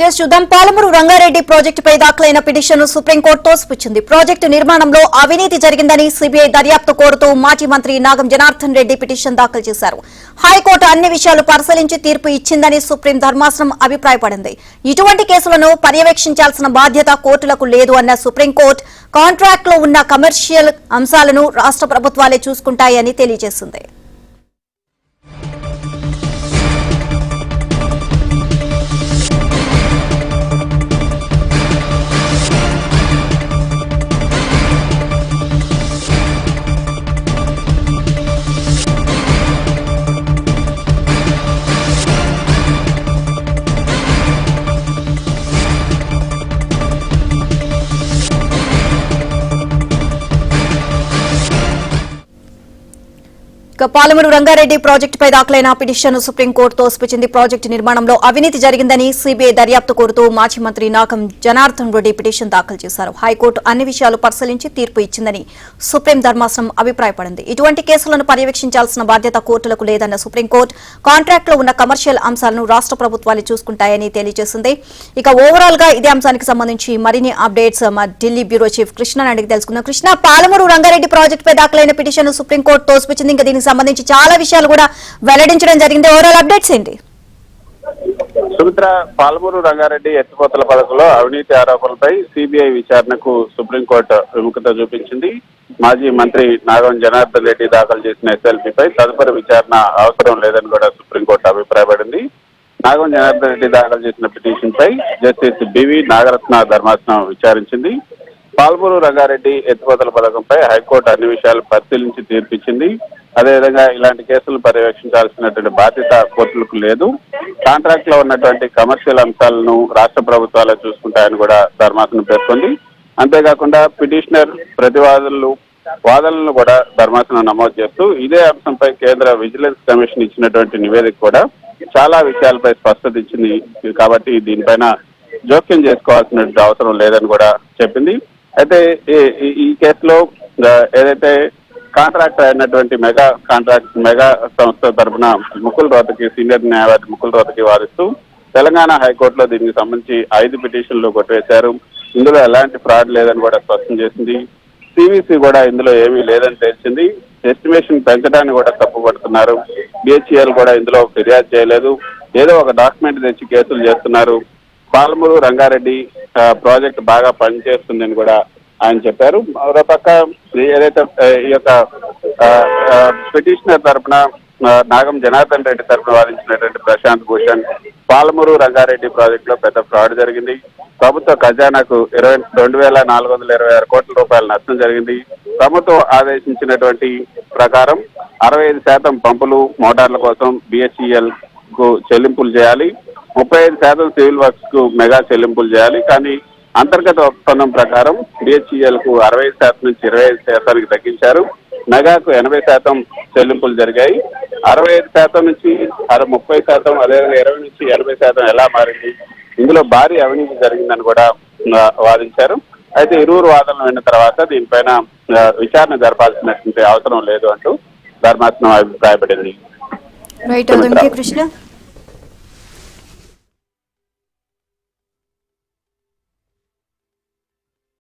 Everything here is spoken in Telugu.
డీటెయిల్స్ చూద్దాం. పాలమూరు రంగారెడ్డి ప్రాజెక్టుపై దాఖలైన పిటిషన్ను సుప్రీంకోర్టు తోసిపుచ్చింది. ప్రాజెక్టు నిర్మాణంలో అవినీతి జరిగిందని సిబిఐ దర్యాప్తు కోరుతూ మాజీ మంత్రి నాగం జనార్దన్ రెడ్డి పిటిషన్ దాఖలు చేశారు. హైకోర్టు అన్ని విషయాలు పరిశీలించి తీర్పు ఇచ్చిందని సుప్రీం ధర్మాసనం అభిప్రాయపడింది. ఇటువంటి కేసులను పర్యవేక్షించాల్సిన బాధ్యత కోర్టులకు లేదు అన్న సుప్రీంకోర్టు కాంట్రాక్ట్లో ఉన్న కమర్షియల్ అంశాలను రాష్ట్ర ప్రభుత్వాలే చూసుకుంటాయని తెలియజేసింది. పాలమూరు రంగారెడ్డి ప్రాజెక్టుపై దాఖలైన పిటిషన్ సుప్రీంకోర్టు తోసిపుచ్చింది. ప్రాజెక్టు నిర్మాణంలో అవినీతి జరిగిందని సిబిఐ దర్యాప్తు కోరుతూ మాజీ మంత్రి నాగం జనార్దన్ రెడ్డి పిటిషన్ దాఖలు చేశారు. హైకోర్టు అన్ని విషయాలు పరిశీలించి తీర్పు ఇచ్చిందని సుప్రీం ధర్మాసనం అభిప్రాయపడింది. ఇటువంటి కేసులను పర్యవేక్షించాల్సిన బాధ్యత కోర్టులకు లేదన్న సుప్రీంకోర్టు కాంట్రాక్ట్లో ఉన్న కమర్షియల్ అంశాలను రాష్ట్ర ప్రభుత్వాలు చూసుకుంటాయని తెలియజేసింది. ఇక ఓవరాల్ గా ఇదే అంశానికి సంబంధించి మరిన్ని అప్డేట్స్ మా ఢిల్లీ బ్యూరో చీఫ్ కృష్ణ అడిగి తెలుసుకుందాం. కృష్ణ, పాలమూరు రంగారెడ్డి ప్రాజెక్టుపై దాఖలైన పిటిషన్ సుప్రీంకోర్టు తోసిపుచ్చింది. ఇంకా దీనికి సంబంధించి చాలా విషయాలు కూడా వెల్లడించడం జరిగింది. ఓవరాల్ అప్డేట్స్ ఏంటి? సుమిత్ర, పాలమూరు రంగారెడ్డి ఎత్తిపోతల పథకంలో అవినీతి ఆరోపణలపై సిబిఐ విచారణకు సుప్రీంకోర్టు విముఖత చూపించింది. మాజీ మంత్రి నాగం జనార్దన్ రెడ్డి దాఖలు చేసిన ఎస్ఎల్పీపై తదుపరి విచారణ అవసరం లేదని కూడా సుప్రీంకోర్టు అభిప్రాయపడింది. నాగం జనార్దన్ రెడ్డి దాఖలు చేసిన పిటిషన్ పై జస్టిస్ బివి నాగరత్న ధర్మాసనం విచారించింది. పాలమూరు రంగారెడ్డి ఎత్తిపోతల పథకంపై హైకోర్టు అన్ని విషయాలు పరిశీలించి తీర్పిచ్చింది. అదేవిధంగా ఇలాంటి కేసులు పర్యవేక్షించాల్సినటువంటి బాధ్యత కోర్టులకు లేదు. కాంట్రాక్ట్ లో ఉన్నటువంటి కమర్షియల్ అంశాలను రాష్ట్ర ప్రభుత్వాలే చూసుకుంటాయని కూడా ధర్మాసనం పేర్కొంది. అంతేకాకుండా పిటిషనర్ ప్రతివాదులు వాదనలను కూడా ధర్మాసనం నమోదు చేస్తూ ఇదే అంశంపై కేంద్ర విజిలెన్స్ కమిషన్ ఇచ్చినటువంటి నివేదిక కూడా చాలా విషయాలపై స్పష్టత ఇచ్చింది. కాబట్టి దీనిపైన జోక్యం చేసుకోవాల్సిన అవసరం లేదని కూడా చెప్పింది. అయితే ఈ కేసులో ఏదైతే కాంట్రాక్టర్ అయినటువంటి మెగా సంస్థ తరఫున ముకుల్ రోహతగి, సీనియర్ న్యాయవాది ముకుల్ రోహతగి వాదిస్తూ తెలంగాణ హైకోర్టులో దీనికి సంబంధించి 5 పిటిషన్లు కొట్టివేశారు. ఇందులో ఎలాంటి ఫ్రాడ్ లేదని కూడా స్పష్టం చేసింది. సివిసి కూడా ఇందులో ఏమీ లేదని తెలిసింది. ఎస్టిమేషన్ పెంచడాన్ని కూడా తప్పుపడుతున్నారు. బిహెచ్ఈఎల్ కూడా ఇందులో ఫిర్యాదు చేయలేదు. ఏదో ఒక డాక్యుమెంట్ తెచ్చి కేసులు చేస్తున్నారు. పాలమూరు రంగారెడ్డి ప్రాజెక్ట్ బాగా పనిచేస్తుందని కూడా ఆయన చెప్పారు. మరో పక్క ఏదైతే ఈ యొక్క పిటిషనర్ తరఫున నాగం జనార్దన్ రెడ్డి తరఫున వాదించినటువంటి ప్రశాంత్ భూషణ్ పాలమూరు రంగారెడ్డి ప్రాజెక్ట్ లో పెద్ద ఫ్రాడ్ జరిగింది, ప్రభుత్వ ఖజానాకు 22,426 కోట్ల రూపాయల నష్టం జరిగింది, ప్రభుత్వం ఆదేశించినటువంటి ప్రకారం 65% పంపులు మోటార్ల కోసం బిహెచ్ఈఎల్ కు చెల్లింపులు చేయాలి, 35% సివిల్ వర్క్స్ కు మెగా చెల్లింపులు చేయాలి. కానీ అంతర్గత ఒప్పందం ప్రకారం బిహెచ్ఈఎల్ కు 60% నుంచి 25% తగ్గించారు. మెగాకు 80% చెల్లింపులు జరిగాయి. 65% నుంచి 30%, అదేవిధంగా 20 నుంచి 80% ఎలా మారింది? ఇందులో భారీ అవినీతి జరిగిందని కూడా వాదించారు. అయితే ఇరువురు వాదనలు విన్న తర్వాత దీనిపైన విచారణ జరపాల్సినటువంటి అవసరం లేదు అంటూ ధర్మాసనం అభిప్రాయపడింది. రైట్, కృష్ణ.